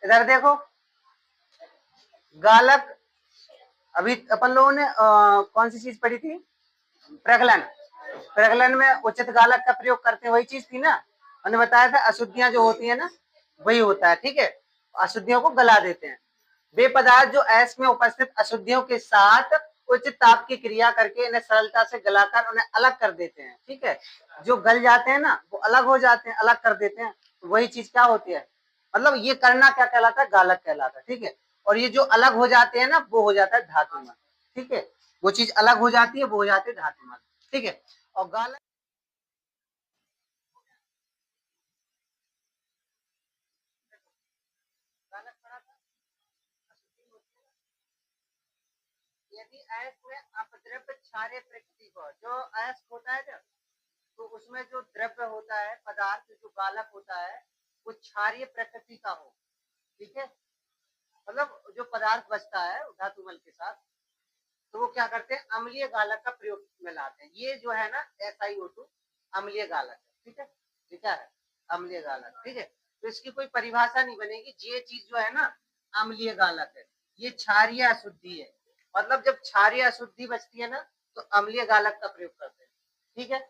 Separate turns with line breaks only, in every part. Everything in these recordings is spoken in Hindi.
इधर देखो, गालक, अभी अपन लोगों ने कौन सी चीज पढ़ी थी, प्रगलन। प्रगलन में उचित गालक का प्रयोग करते हैं, वही चीज थी ना, हमने बताया था अशुद्धियां जो होती है ना वही होता है, ठीक है, अशुद्धियों को गला देते हैं। वे पदार्थ जो ऐश में उपस्थित अशुद्धियों के साथ उचित ताप की क्रिया करके इन्हें सरलता से गलाकर उन्हें अलग कर देते हैं, ठीक है, जो गल जाते हैं ना वो अलग हो जाते हैं, अलग कर देते हैं, तो वही चीज क्या होती है, मतलब ये करना क्या कहलाता है, गालक कहलाता है, ठीक है। और ये जो अलग हो जाते हैं ना वो हो जाता है धातुमल, ठीक है, वो चीज अलग हो जाती है वो हो जाती है धातुमल, ठीक है। और गालक गालक पढ़ा था, यदि अयस्क में अपद्रव्य क्षारीय प्रकृति को, जो अयस्क होता है ना तो उसमें जो द्रव्य होता है, पदार्थ जो गालक होता है वो क्षारीय प्रकृति का हो, ठीक है, मतलब जो पदार्थ बचता है धातुमल के साथ, तो वो क्या करते हैं, अम्लीय गालक का प्रयोग में लाते हैं। ये जो है ना SiO2 अम्लीय गालक है, ठीक है, ये क्या है, अम्लीय गालक, ठीक है। तो इसकी कोई परिभाषा नहीं बनेगी, ये चीज जो है ना अम्लीय गालक है, ये क्षारीय अशुद्धि है, मतलब जब क्षारीय अशुद्धि बचती है ना तो अम्लीय गालक का प्रयोग करते हैं, ठीक है।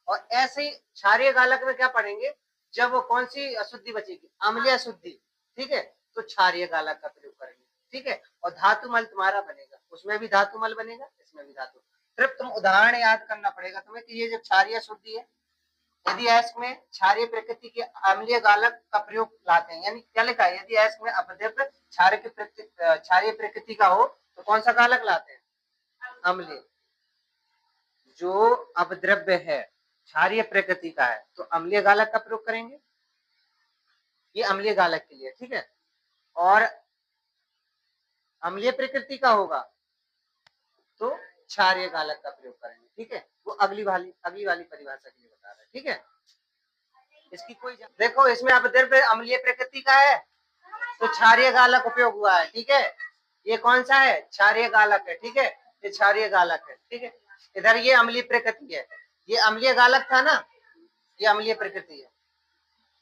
और ऐसे ही क्षारीय गालक में क्या पढ़ेंगे, जब वो कौन सी अशुद्धि बचेगी, अम्लीय अशुद्धि, ठीक है, तो क्षारीय गालक का प्रयोग करेंगे, ठीक है। और धातुमल तुम्हारा बनेगा, उसमें भी धातुमल बनेगा, इसमें भी धातु। सिर्फ तुम उदाहरण याद करना पड़ेगा तुम्हें कि ये जो क्षारीय अशुद्धि है, यदि अयस्क में क्षारीय प्रकृति के अम्लीय गालक का प्रयोग लाते हैं, यानी क्या लिखा है, यदि अयस्क में अपद्रव्य क्षारीय प्रकृति का हो तो कौन सा गालक लाते हैं, अम्लीय। जो अपद्रव्य है क्षारीय प्रकृति का है तो अम्लीय गालक का प्रयोग करेंगे, ये अम्लीय गालक के लिए, ठीक है। और अम्लीय प्रकृति का होगा तो क्षारीय गालक का प्रयोग करेंगे, ठीक है। वो अगली वाली परिभाषा के लिए बता रहा है, ठीक है। इसकी कोई देखो, इसमें अपद्रव्य अम्लीय प्रकृति का है तो क्षारीय गालक उपयोग हुआ है, ठीक है। ये कौन सा है, क्षारीय गालक है, ठीक है, ये क्षारीय गालक है, ठीक है। इधर ये अम्लीय प्रकृति है, ये अम्लीय गालक था ना, ये अम्लीय प्रकृति है,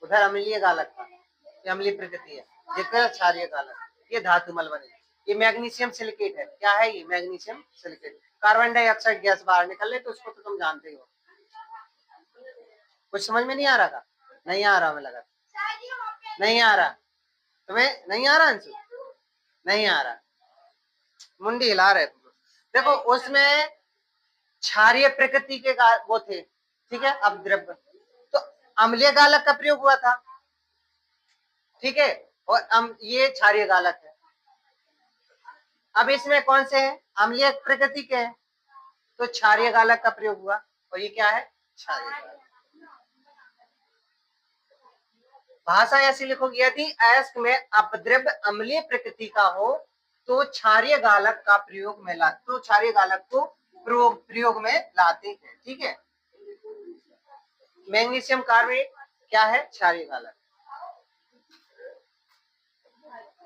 उधर अम्लीय गालक था, ये अम्लीय प्रकृति है, ये क्षारीय गालक, ये धातुमल बने। ये मैग्नीशियम सिलिकेट है, क्या है ये, magnesium silicate. Carbon dioxide gas बाहर निकल रही तो उसको तो तुम जानते हो। कुछ समझ में नहीं आ रहा था, नहीं आ रहा, हमें लगा नहीं आ रहा, तुम्हें नहीं आ रहा अंशु, नहीं आ रहा, मुंडी हिला रहे तुम। देखो उसमें क्षारीय प्रकृति के वो थे, ठीक है, अपद्रव्य, तो अम्लीय गालक का प्रयोग हुआ था, ठीक है, और ये क्षारीय गालक है। अब इसमें कौन से हैं, अम्लीय प्रकृति के हैं तो क्षारीय गालक का प्रयोग हुआ, और ये क्या है, क्षारीय गालक। भाषा ऐसी लिखोगी, यदि अयस्क में अपद्रव्य अम्लीय प्रकृति का हो तो क्षारीय गालक का प्रयोग में तो क्षारीय गालक को प्रयोग में लाते हैं, ठीक है। मैग्नीशियम कार्बेट क्या है, क्षारीय गालक।